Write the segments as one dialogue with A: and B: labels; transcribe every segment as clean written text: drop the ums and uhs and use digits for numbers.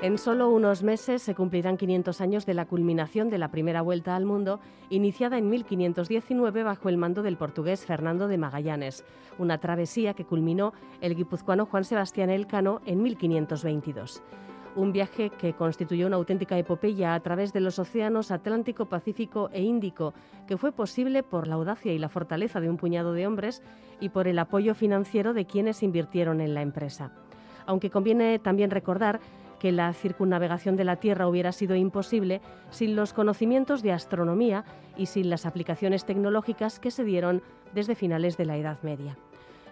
A: En solo unos meses se cumplirán 500 años de la culminación de la primera vuelta al mundo, iniciada en 1519 bajo el mando del portugués Fernando de Magallanes, una travesía que culminó el guipuzcoano Juan Sebastián Elcano en 1522. Un viaje que constituyó una auténtica epopeya a través de los océanos Atlántico, Pacífico e Índico, que fue posible por la audacia y la fortaleza de un puñado de hombres y por el apoyo financiero de quienes invirtieron en la empresa. Aunque conviene también recordar que la circunnavegación de la Tierra hubiera sido imposible sin los conocimientos de astronomía y sin las aplicaciones tecnológicas que se dieron desde finales de la Edad Media.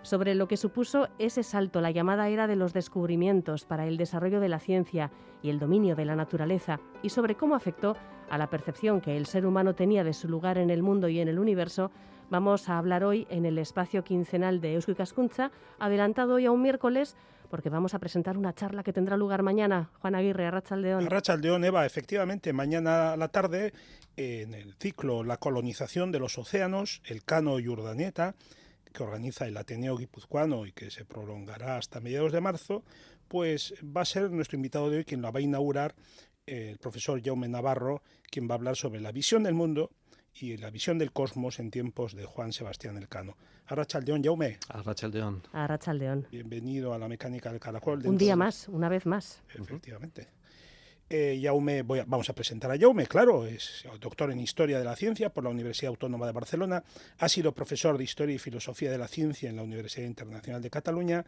A: Sobre lo que supuso ese salto, la llamada era de los descubrimientos para el desarrollo de la ciencia y el dominio de la naturaleza, y sobre cómo afectó a la percepción que el ser humano tenía de su lugar en el mundo y en el universo, vamos a hablar hoy en el espacio quincenal de Eusko Ikaskuntza, adelantado hoy a un miércoles, porque vamos a presentar una charla que tendrá lugar mañana. Juan Aguirre, Arratsaldeon.
B: Arratsaldeon, Eva, efectivamente, mañana a la tarde, en el ciclo La colonización de los océanos, Elcano y Urdaneta, que organiza el Ateneo Guipuzcoano y que se prolongará hasta mediados de marzo, pues va a ser nuestro invitado de hoy quien la va a inaugurar, el profesor Jaume Navarro, quien va a hablar sobre la visión del mundo y la visión del cosmos en tiempos de Juan Sebastián Elcano. Arratsaldeon, Jaume.
C: Arratsaldeon.
A: Arratsaldeon.
B: Bienvenido a la Mecánica del Caracol.
A: Un día más, una vez más.
B: Efectivamente. Jaume, vamos a presentar a Jaume, claro, es doctor en Historia de la Ciencia por la Universidad Autónoma de Barcelona, ha sido profesor de Historia y Filosofía de la Ciencia en la Universidad Internacional de Cataluña,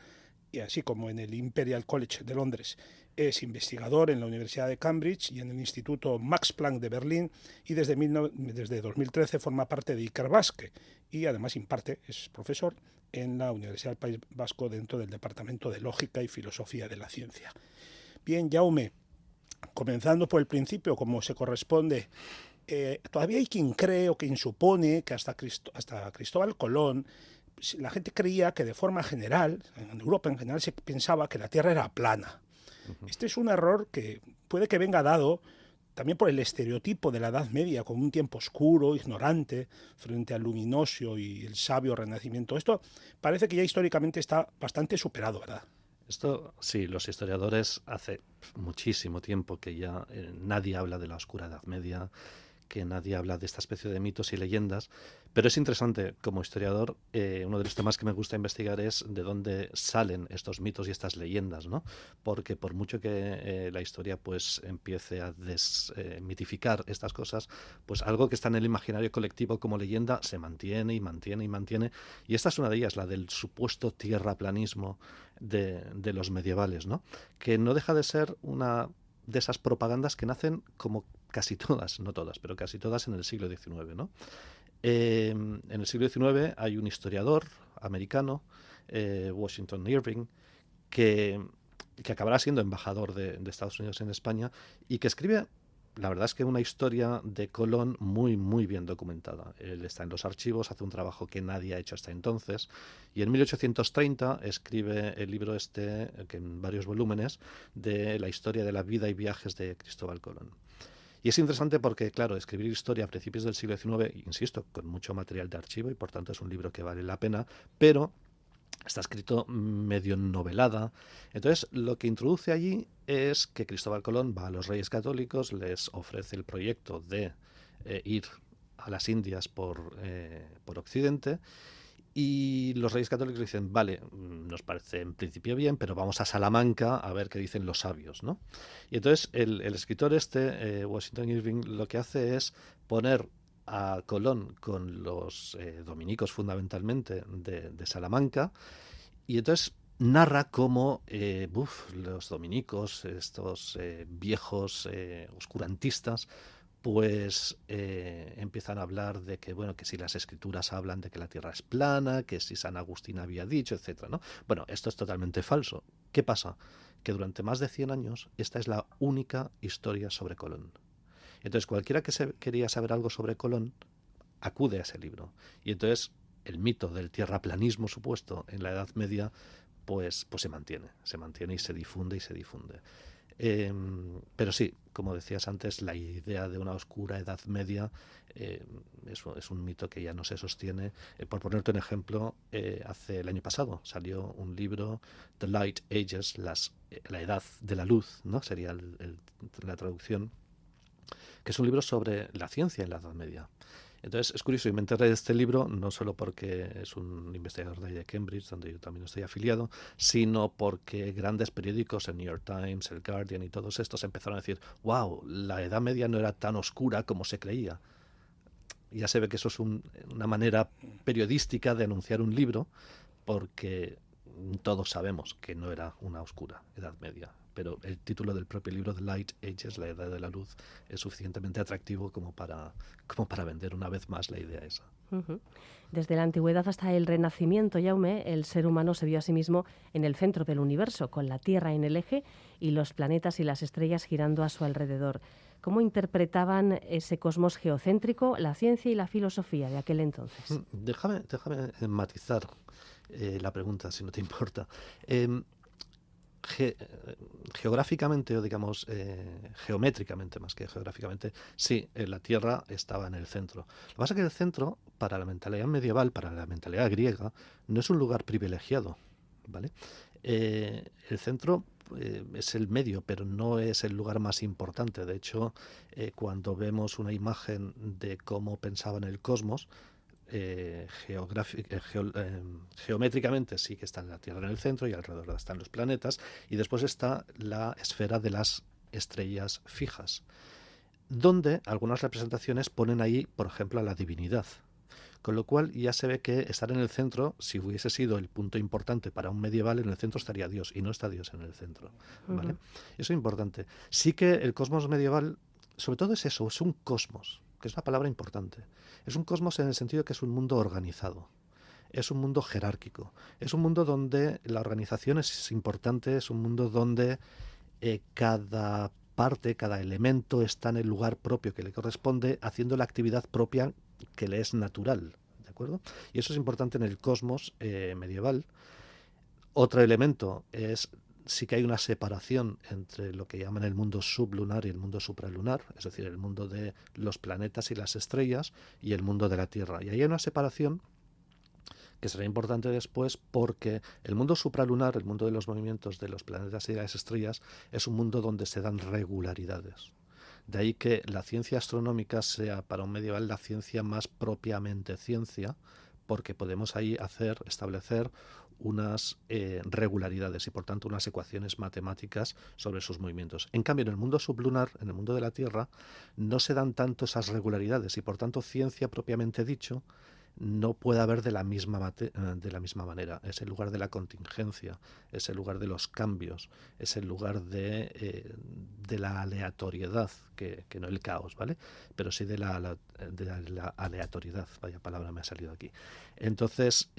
B: y así como en el Imperial College de Londres. Es investigador en la Universidad de Cambridge y en el Instituto Max Planck de Berlín, y desde 2013 forma parte de Ikerbasque, y además es profesor en la Universidad del País Vasco dentro del Departamento de Lógica y Filosofía de la Ciencia. Bien, Jaume, comenzando por el principio, como se corresponde, todavía hay quien cree o quien supone que hasta Cristóbal Colón, la gente creía que de forma general, en Europa en general, se pensaba que la Tierra era plana. Este es un error que puede que venga dado también por el estereotipo de la Edad Media, como un tiempo oscuro, ignorante, frente al luminoso y el sabio Renacimiento. Esto parece que ya históricamente está bastante superado, ¿verdad?
C: Esto sí, los historiadores hace muchísimo tiempo que ya nadie habla de la oscura Edad Media, que nadie habla de esta especie de mitos y leyendas, pero es interesante, como historiador, uno de los temas que me gusta investigar es de dónde salen estos mitos y estas leyendas, ¿no? Porque por mucho que la historia pues empiece a desmitificar estas cosas, pues algo que está en el imaginario colectivo como leyenda se mantiene y mantiene y mantiene, y esta es una de ellas, la del supuesto tierraplanismo de los medievales, ¿no? Que no deja de ser una de esas propagandas que nacen como casi todas, no todas, pero casi todas en el siglo XIX, ¿no? En el siglo XIX hay un historiador americano, Washington Irving, que acabará siendo embajador de Estados Unidos en España y que escribe, la verdad es que una historia de Colón muy, muy bien documentada. Él está en los archivos, hace un trabajo que nadie ha hecho hasta entonces, y en 1830 escribe el libro que en varios volúmenes, de la historia de la vida y viajes de Cristóbal Colón. Y es interesante porque, claro, escribir historia a principios del siglo XIX, insisto, con mucho material de archivo, y por tanto es un libro que vale la pena, pero está escrito medio novelada. Entonces, lo que introduce allí es que Cristóbal Colón va a los Reyes Católicos, les ofrece el proyecto de ir a las Indias por Occidente, y los Reyes Católicos dicen, vale, nos parece en principio bien, pero vamos a Salamanca a ver qué dicen los sabios, ¿no? Y entonces el escritor Washington Irving, lo que hace es poner a Colón con los dominicos fundamentalmente de Salamanca, y entonces narra cómo los dominicos, estos viejos oscurantistas, pues empiezan a hablar de que, bueno, que si las escrituras hablan de que la Tierra es plana, que si San Agustín había dicho, etcétera, ¿no? Bueno, esto es totalmente falso. ¿Qué pasa? Que durante más de 100 años esta es la única historia sobre Colón. Entonces, cualquiera que quería saber algo sobre Colón acude a ese libro. Y entonces el mito del tierraplanismo supuesto en la Edad Media pues se mantiene y se difunde y se difunde. Pero sí, como decías antes, la idea de una oscura Edad Media es un mito que ya no se sostiene. Por ponerte un ejemplo, el año pasado salió un libro, The Light Ages, la Edad de la Luz, ¿no? Sería la traducción, que es un libro sobre la ciencia en la Edad Media. Entonces es curioso, y me enteré de este libro no solo porque es un investigador de ahí de Cambridge, donde yo también estoy afiliado, sino porque grandes periódicos, el New York Times, el Guardian y todos estos empezaron a decir, wow, la Edad Media no era tan oscura como se creía. Ya se ve que eso es una manera periodística de anunciar un libro, porque todos sabemos que no era una oscura Edad Media, pero el título del propio libro, The Light Ages, la Edad de la Luz, es suficientemente atractivo como para vender una vez más la idea esa.
A: Desde la antigüedad hasta el Renacimiento, Jaume, el ser humano se vio a sí mismo en el centro del universo, con la Tierra en el eje y los planetas y las estrellas girando a su alrededor. ¿Cómo interpretaban ese cosmos geocéntrico la ciencia y la filosofía de aquel entonces?
C: Déjame matizar la pregunta, si no te importa. Geográficamente, o digamos geométricamente más que geográficamente, sí, la Tierra estaba en el centro. Lo que pasa es que el centro, para la mentalidad medieval, para la mentalidad griega, no es un lugar privilegiado, ¿vale? El centro es el medio, pero no es el lugar más importante. De hecho, cuando vemos una imagen de cómo pensaban el cosmos, geométricamente sí que está la Tierra en el centro y alrededor están los planetas, y después está la esfera de las estrellas fijas, donde algunas representaciones ponen ahí, por ejemplo, a la divinidad. Con lo cual ya se ve que estar en el centro, si hubiese sido el punto importante para un medieval, en el centro estaría Dios, y no está Dios en el centro, ¿vale? Eso es importante. Sí que el cosmos medieval, sobre todo es eso, es un cosmos, que es una palabra importante. Es un cosmos en el sentido que es un mundo organizado, es un mundo jerárquico, es un mundo donde la organización es importante, es un mundo donde cada parte, cada elemento está en el lugar propio que le corresponde, haciendo la actividad propia que le es natural, ¿de acuerdo? Y eso es importante en el cosmos medieval. Otro elemento es sí que hay una separación entre lo que llaman el mundo sublunar y el mundo supralunar, es decir, el mundo de los planetas y las estrellas y el mundo de la Tierra. Y ahí hay una separación que será importante después, porque el mundo supralunar, el mundo de los movimientos de los planetas y de las estrellas, es un mundo donde se dan regularidades. De ahí que la ciencia astronómica sea para un medieval la ciencia más propiamente ciencia, porque podemos ahí establecer unas regularidades y por tanto unas ecuaciones matemáticas sobre sus movimientos. En cambio, en el mundo sublunar, en el mundo de la Tierra, no se dan tanto esas regularidades y por tanto ciencia propiamente dicho no puede haber de la misma manera. Es el lugar de la contingencia, es el lugar de los cambios, es el lugar de la aleatoriedad, que no el caos, ¿vale? Pero sí de la aleatoriedad, vaya palabra me ha salido aquí. Entonces,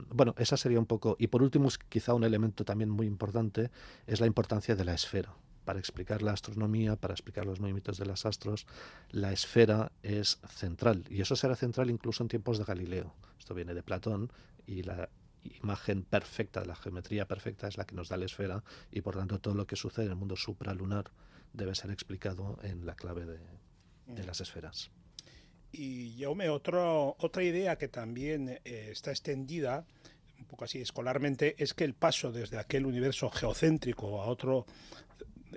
C: bueno, esa sería un poco... Y por último, quizá un elemento también muy importante es la importancia de la esfera. Para explicar la astronomía, para explicar los movimientos de los astros, la esfera es central. Y eso será central incluso en tiempos de Galileo. Esto viene de Platón y la imagen perfecta, la geometría perfecta es la que nos da la esfera y por tanto todo lo que sucede en el mundo supralunar debe ser explicado en la clave de las esferas.
B: Y Jaume, otra idea que también está extendida, un poco así escolarmente, es que el paso desde aquel universo geocéntrico a otro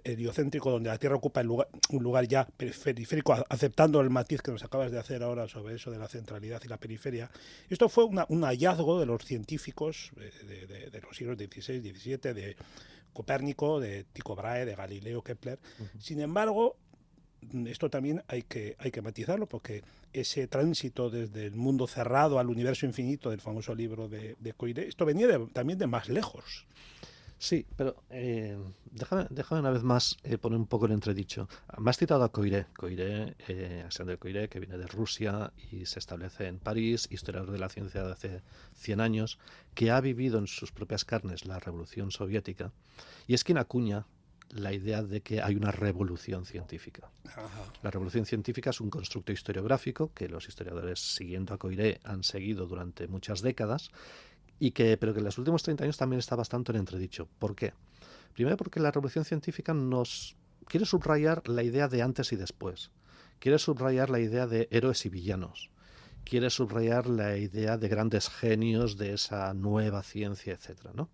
B: heliocéntrico, donde la Tierra ocupa un lugar ya periférico, aceptando el matiz que nos acabas de hacer ahora sobre eso de la centralidad y la periferia. Esto fue un hallazgo de los científicos de los siglos XVI, XVII, de Copérnico, de Tycho Brahe, de Galileo, Kepler. Sin embargo, esto también hay que matizarlo, porque ese tránsito desde el mundo cerrado al universo infinito del famoso libro de Coiré, esto venía también de más lejos.
C: Sí, pero déjame una vez más poner un poco el entredicho. Me has citado a Coiré, Alexandre Coiré, que viene de Rusia y se establece en París, historiador de la ciencia de hace 100 años, que ha vivido en sus propias carnes la revolución soviética, y es quien acuña la idea de que hay una revolución científica. Ajá. La revolución científica es un constructo historiográfico que los historiadores, siguiendo a Coiré, han seguido durante muchas décadas, pero que en los últimos 30 años también está bastante en entredicho. ¿Por qué? Primero porque la revolución científica nos quiere subrayar la idea de antes y después. Quiere subrayar la idea de héroes y villanos. Quiere subrayar la idea de grandes genios de esa nueva ciencia, etcétera, ¿no?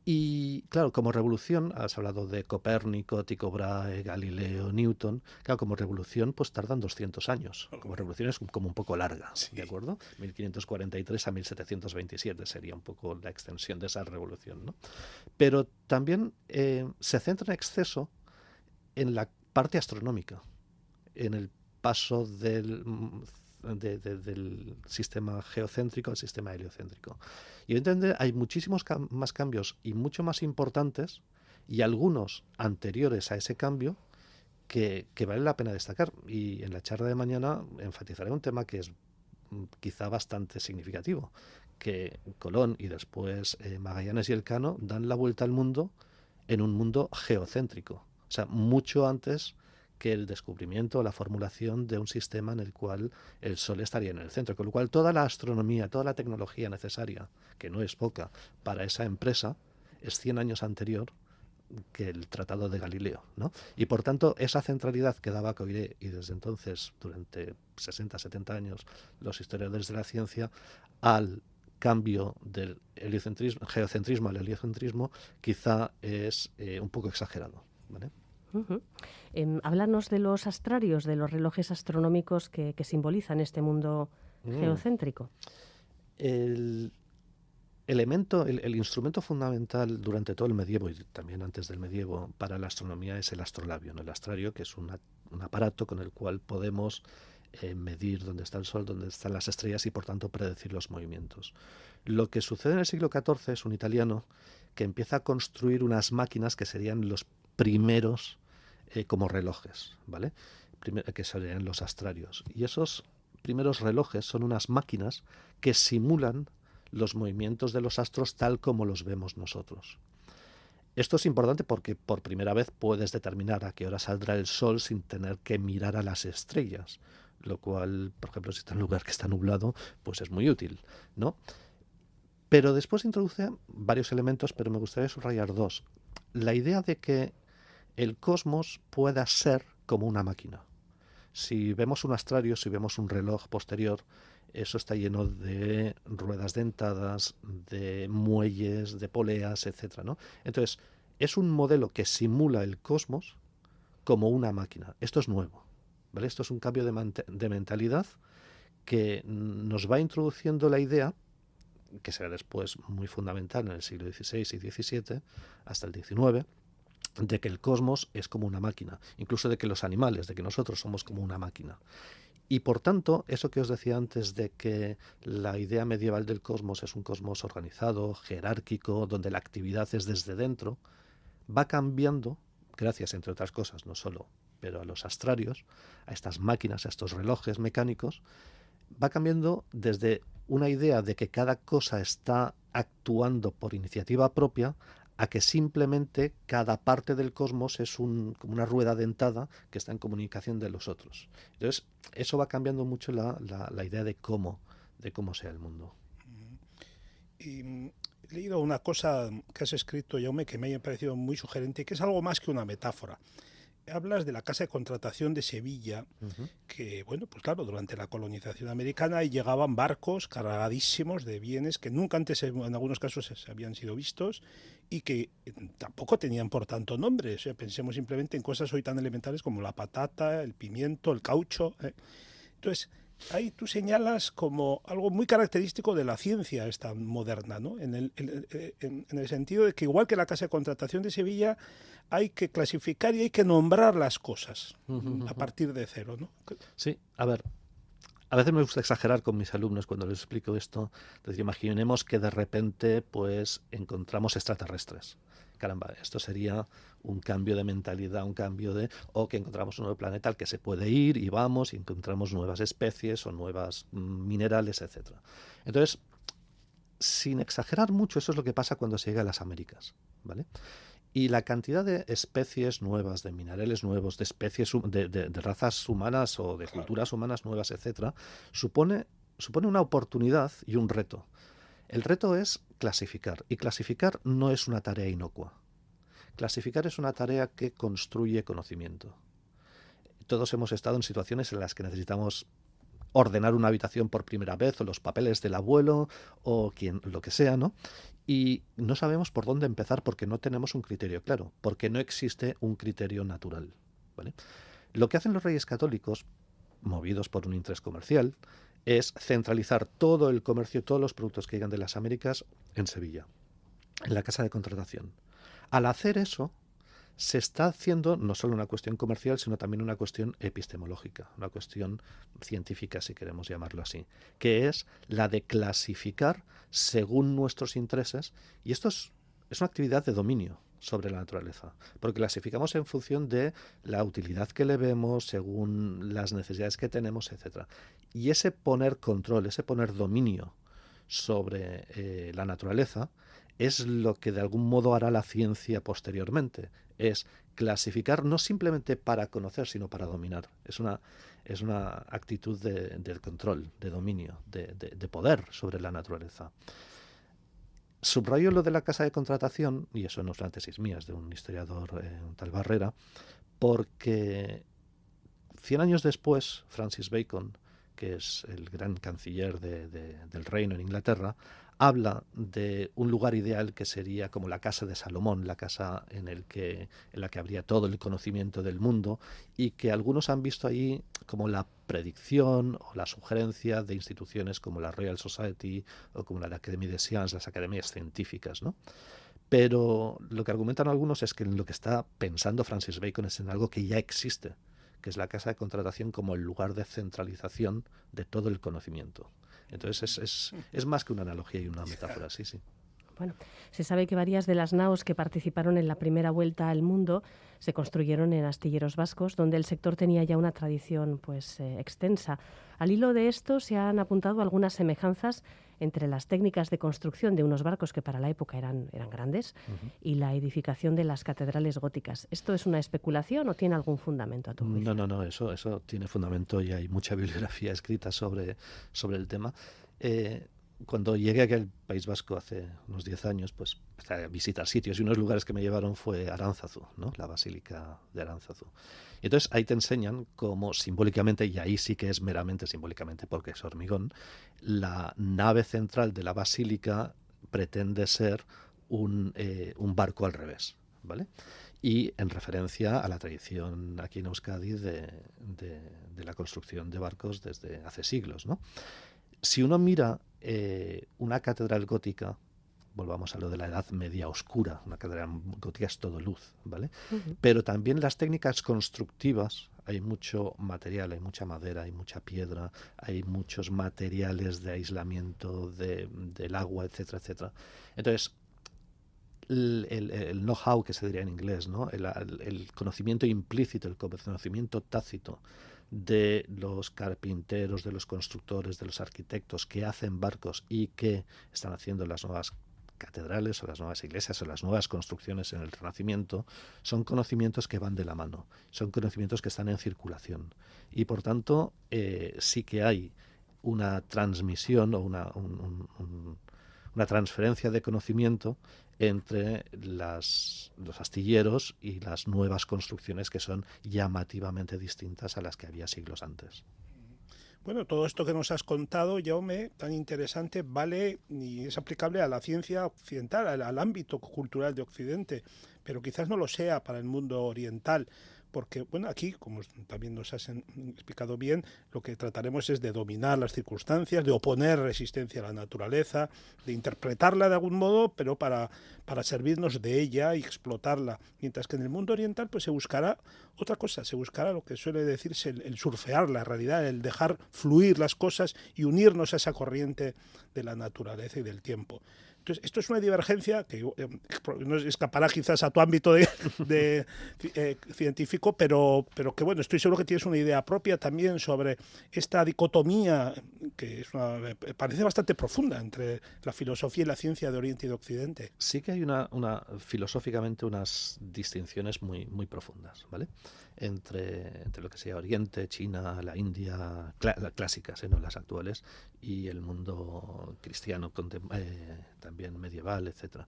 C: Y claro, como revolución, has hablado de Copérnico, Tycho Brahe, Galileo, Newton. Claro, como revolución, pues tardan 200 años. Como revolución es como un poco larga,
B: Sí.
C: ¿de acuerdo? 1543 a 1727 sería un poco la extensión de esa revolución, ¿no? Pero también se centra en exceso en la parte astronómica, en el paso del sistema geocéntrico al sistema heliocéntrico. Y evidentemente hay muchísimos más cambios y mucho más importantes, y algunos anteriores a ese cambio, que vale la pena destacar. Y en la charla de mañana enfatizaré un tema que es quizá bastante significativo, que Colón y después Magallanes y Elcano dan la vuelta al mundo en un mundo geocéntrico. O sea, mucho antes que el descubrimiento o la formulación de un sistema en el cual el Sol estaría en el centro. Con lo cual toda la astronomía, toda la tecnología necesaria, que no es poca, para esa empresa, es 100 años anterior que el Tratado de Galileo, ¿no? Y por tanto, esa centralidad que daba Coiré, y desde entonces, durante 60, 70 años, los historiadores de la ciencia, al cambio del geocentrismo al heliocentrismo, quizá es un poco exagerado, ¿vale?
A: Háblanos de los astrarios, de los relojes astronómicos que simbolizan este mundo geocéntrico.
C: El instrumento fundamental durante todo el medievo y también antes del medievo para la astronomía es el astrolabio, ¿no? El astrario, que es un aparato con el cual podemos medir dónde está el Sol, dónde están las estrellas y por tanto predecir los movimientos. Lo que sucede en el siglo XIV es un italiano que empieza a construir unas máquinas que serían los primeros como relojes, ¿vale? Que serían los astrarios. Y esos primeros relojes son unas máquinas que simulan los movimientos de los astros tal como los vemos nosotros. Esto es importante porque por primera vez puedes determinar a qué hora saldrá el Sol sin tener que mirar a las estrellas, lo cual, por ejemplo, si está en un lugar que está nublado, pues es muy útil, ¿no? Pero después introduce varios elementos, pero me gustaría subrayar dos. La idea de que el cosmos pueda ser como una máquina. Si vemos un astrario, si vemos un reloj posterior, eso está lleno de ruedas dentadas, de muelles, de poleas, etcétera, ¿no? Entonces, es un modelo que simula el cosmos como una máquina. Esto es nuevo, ¿vale? Esto es un cambio de mentalidad que nos va introduciendo la idea, que será después muy fundamental en el siglo XVI y XVII, hasta el XIX, de que el cosmos es como una máquina, incluso de que los animales, de que nosotros somos como una máquina. Y por tanto, eso que os decía antes de que la idea medieval del cosmos es un cosmos organizado, jerárquico, donde la actividad es desde dentro, va cambiando, gracias entre otras cosas, no solo, pero a los astrarios, a estas máquinas, a estos relojes mecánicos, va cambiando desde una idea de que cada cosa está actuando por iniciativa propia a que simplemente cada parte del cosmos es como una rueda dentada que está en comunicación de los otros. Entonces, eso va cambiando mucho la idea de cómo sea el mundo.
B: Y he leído una cosa que has escrito, Jaume, que me ha parecido muy sugerente, que es algo más que una metáfora. Hablas de la casa de contratación de Sevilla, que, bueno, pues claro, durante la colonización americana llegaban barcos cargadísimos de bienes que nunca antes, en algunos casos, se habían sido vistos y que tampoco tenían por tanto nombre. O sea, pensemos simplemente en cosas hoy tan elementales como la patata, el pimiento, el caucho. Entonces, ahí tú señalas como algo muy característico de la ciencia esta moderna, ¿no? En el sentido de que igual que la casa de contratación de Sevilla, hay que clasificar y hay que nombrar las cosas a partir de cero, ¿no?
C: Sí, a ver, a veces me gusta exagerar con mis alumnos cuando les explico esto. Entonces, imaginemos que de repente pues encontramos extraterrestres. Caramba, esto sería un cambio de mentalidad, un cambio o que encontramos un nuevo planeta al que se puede ir y vamos y encontramos nuevas especies o nuevas minerales, etcétera. Entonces, sin exagerar mucho, eso es lo que pasa cuando se llega a las Américas, ¿vale? Y la cantidad de especies nuevas, de minerales nuevos, de especies, de razas humanas o de culturas humanas nuevas, etcétera, supone una oportunidad y un reto. El reto es clasificar, y clasificar no es una tarea inocua. Clasificar es una tarea que construye conocimiento. Todos hemos estado en situaciones en las que necesitamos ordenar una habitación por primera vez, o los papeles del abuelo, o lo que sea, ¿no? Y no sabemos por dónde empezar porque no tenemos un criterio claro, porque no existe un criterio natural, ¿vale? Lo que hacen los Reyes Católicos, movidos por un interés comercial, es centralizar todo el comercio, todos los productos que llegan de las Américas en Sevilla, en la casa de contratación. Al hacer eso, se está haciendo no solo una cuestión comercial, sino también una cuestión epistemológica, una cuestión científica, si queremos llamarlo así, que es la de clasificar según nuestros intereses, y esto es una actividad de dominio sobre la naturaleza, porque clasificamos en función de la utilidad que le vemos, según las necesidades que tenemos, etc. Y ese poner control, ese poner dominio sobre la naturaleza es lo que de algún modo hará la ciencia posteriormente. Es clasificar no simplemente para conocer, sino para dominar. Es una actitud de control, de dominio, de poder sobre la naturaleza. Subrayo lo de la casa de contratación, y eso no es una tesis mía, es de un historiador, un tal Barrera, porque 100 años después, Francis Bacon, que es el gran canciller del reino en Inglaterra, habla de un lugar ideal que sería como la casa de Salomón, la casa en la que habría todo el conocimiento del mundo, y que algunos han visto allí como la predicción o la sugerencia de instituciones como la Royal Society o como la Académie des Sciences, las academias científicas, ¿no? Pero lo que argumentan algunos es que lo que está pensando Francis Bacon es en algo que ya existe, que es la casa de contratación como el lugar de centralización de todo el conocimiento. Entonces es más que una analogía y una metáfora, sí, sí.
A: Bueno, se sabe que varias de las naos que participaron en la primera vuelta al mundo se construyeron en astilleros vascos, donde el sector tenía ya una tradición extensa. Al hilo de esto se han apuntado algunas semejanzas entre las técnicas de construcción de unos barcos que para la época eran grandes y la edificación de las catedrales góticas. ¿Esto es una especulación o tiene algún fundamento a tu juicio?
C: No, eso tiene fundamento y hay mucha bibliografía escrita sobre el tema. Cuando llegué aquí al País Vasco hace unos 10 años, pues empecé a visitar sitios, y uno de los lugares que me llevaron fue Aránzazu, ¿no? La Basílica de Aránzazu. Y entonces ahí te enseñan cómo simbólicamente, y ahí sí que es meramente simbólicamente porque es hormigón, la nave central de la basílica pretende ser un barco al revés, ¿vale? Y en referencia a la tradición aquí en Euskadi de la construcción de barcos desde hace siglos, ¿no? Si uno mira una catedral gótica, volvamos a lo de la Edad Media oscura, una catedral gótica es todo luz, ¿vale? Uh-huh. Pero también las técnicas constructivas, hay mucho material, hay mucha madera, hay mucha piedra, hay muchos materiales de aislamiento del agua, etcétera, etcétera. Entonces, el know-how, que se diría en inglés, ¿no? El conocimiento implícito, el conocimiento tácito de los carpinteros, de los constructores, de los arquitectos que hacen barcos y que están haciendo las nuevas catedrales o las nuevas iglesias o las nuevas construcciones en el Renacimiento, son conocimientos que van de la mano, son conocimientos que están en circulación. Y por tanto, sí que hay una transmisión o una transferencia de conocimiento entre los astilleros y las nuevas construcciones que son llamativamente distintas a las que había siglos antes.
B: Bueno, todo esto que nos has contado, Jaume, tan interesante, vale y es aplicable a la ciencia occidental, al ámbito cultural de Occidente, pero quizás no lo sea para el mundo oriental. Porque, bueno, aquí, como también nos has explicado bien, lo que trataremos es de dominar las circunstancias, de oponer resistencia a la naturaleza, de interpretarla de algún modo, pero para servirnos de ella y explotarla. Mientras que en el mundo oriental pues se buscará otra cosa, se buscará lo que suele decirse el surfear la realidad, el dejar fluir las cosas y unirnos a esa corriente de la naturaleza y del tiempo. Entonces, esto es una divergencia que no escapará quizás a tu ámbito de científico filosófico, pero que bueno, estoy seguro que tienes una idea propia también sobre esta dicotomía que parece bastante profunda entre la filosofía y la ciencia de Oriente y de Occidente.
C: Sí que hay filosóficamente unas distinciones muy, muy profundas, ¿vale? Entre lo que sea Oriente, China, la India, clásicas, no las actuales, y el mundo cristiano también medieval, etcétera.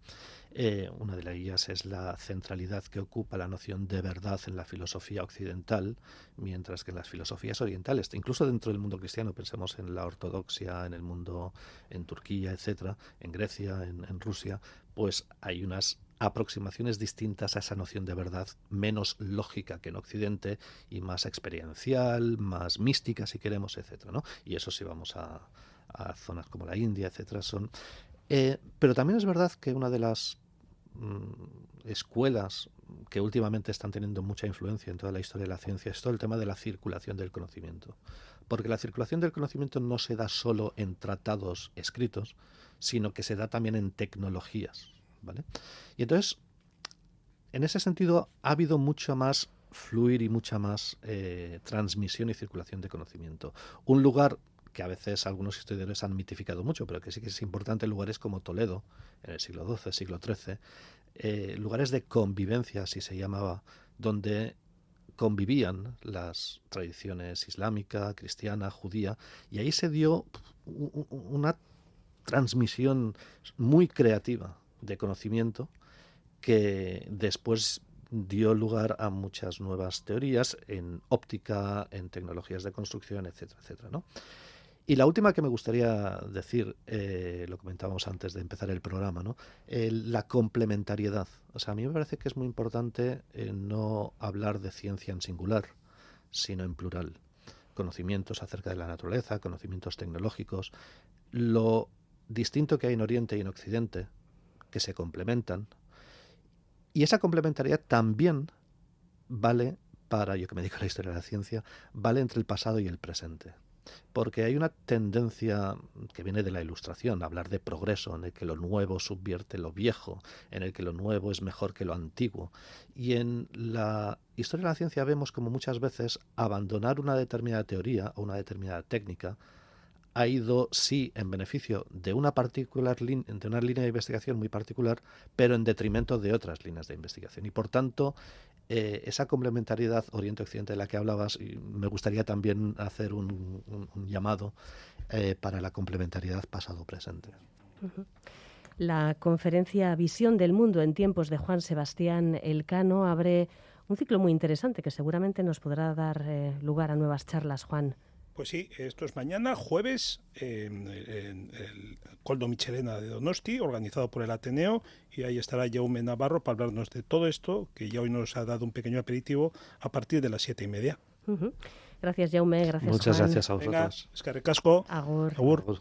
C: Una de ellas es la centralidad que ocupa la noción de verdad en la filosofía occidental, mientras que en las filosofías orientales, incluso dentro del mundo cristiano, pensemos en la ortodoxia, en el mundo, en Turquía, etcétera, en Grecia, en Rusia, pues hay unas aproximaciones distintas a esa noción de verdad, menos lógica que en Occidente y más experiencial, más mística, si queremos, etcétera, ¿no? Y eso si vamos a zonas como la India, etcétera, son... pero también es verdad que una de las escuelas que últimamente están teniendo mucha influencia en toda la historia de la ciencia es todo el tema de la circulación del conocimiento. Porque la circulación del conocimiento no se da solo en tratados escritos, sino que se da también en tecnologías, ¿vale? Y entonces, en ese sentido, ha habido mucho más fluir y mucha más transmisión y circulación de conocimiento. Un lugar que a veces algunos historiadores han mitificado mucho, pero que sí que es importante, lugares como Toledo, en el siglo XII, siglo XIII, lugares de convivencia, así se llamaba, donde convivían las tradiciones islámica, cristiana, judía, y ahí se dio una transmisión muy creativa de conocimiento que después dio lugar a muchas nuevas teorías en óptica, en tecnologías de construcción, etcétera, etcétera, ¿no? Y la última que me gustaría decir, lo comentábamos antes de empezar el programa, ¿no? La complementariedad. O sea, a mí me parece que es muy importante no hablar de ciencia en singular, sino en plural. Conocimientos acerca de la naturaleza, conocimientos tecnológicos, lo distinto que hay en Oriente y en Occidente, que se complementan. Y esa complementariedad también vale para, yo que me dedico a la historia de la ciencia, vale entre el pasado y el presente. Porque hay una tendencia que viene de la Ilustración, hablar de progreso, en el que lo nuevo subvierte lo viejo, en el que lo nuevo es mejor que lo antiguo. Y en la historia de la ciencia vemos como muchas veces abandonar una determinada teoría o una determinada técnica ha ido, sí, en beneficio de una de una línea de investigación muy particular, pero en detrimento de otras líneas de investigación. Y por tanto, esa complementariedad Oriente-Occidente de la que hablabas, y me gustaría también hacer un llamado para la complementariedad pasado-presente.
A: Uh-huh. La conferencia Visión del Mundo en tiempos de Juan Sebastián Elcano abre un ciclo muy interesante que seguramente nos podrá dar lugar a nuevas charlas, Juan.
B: Pues sí, esto es mañana, jueves, en el Coldo Michelena de Donosti, organizado por el Ateneo, y ahí estará Jaume Navarro para hablarnos de todo esto, que ya hoy nos ha dado un pequeño aperitivo a partir de las 7:30.
A: Uh-huh. Gracias, Jaume. Gracias,
C: Muchas
A: Juan.
C: gracias a vosotros.
B: Venga, eskerrik asko.
A: Agur.
B: Agur.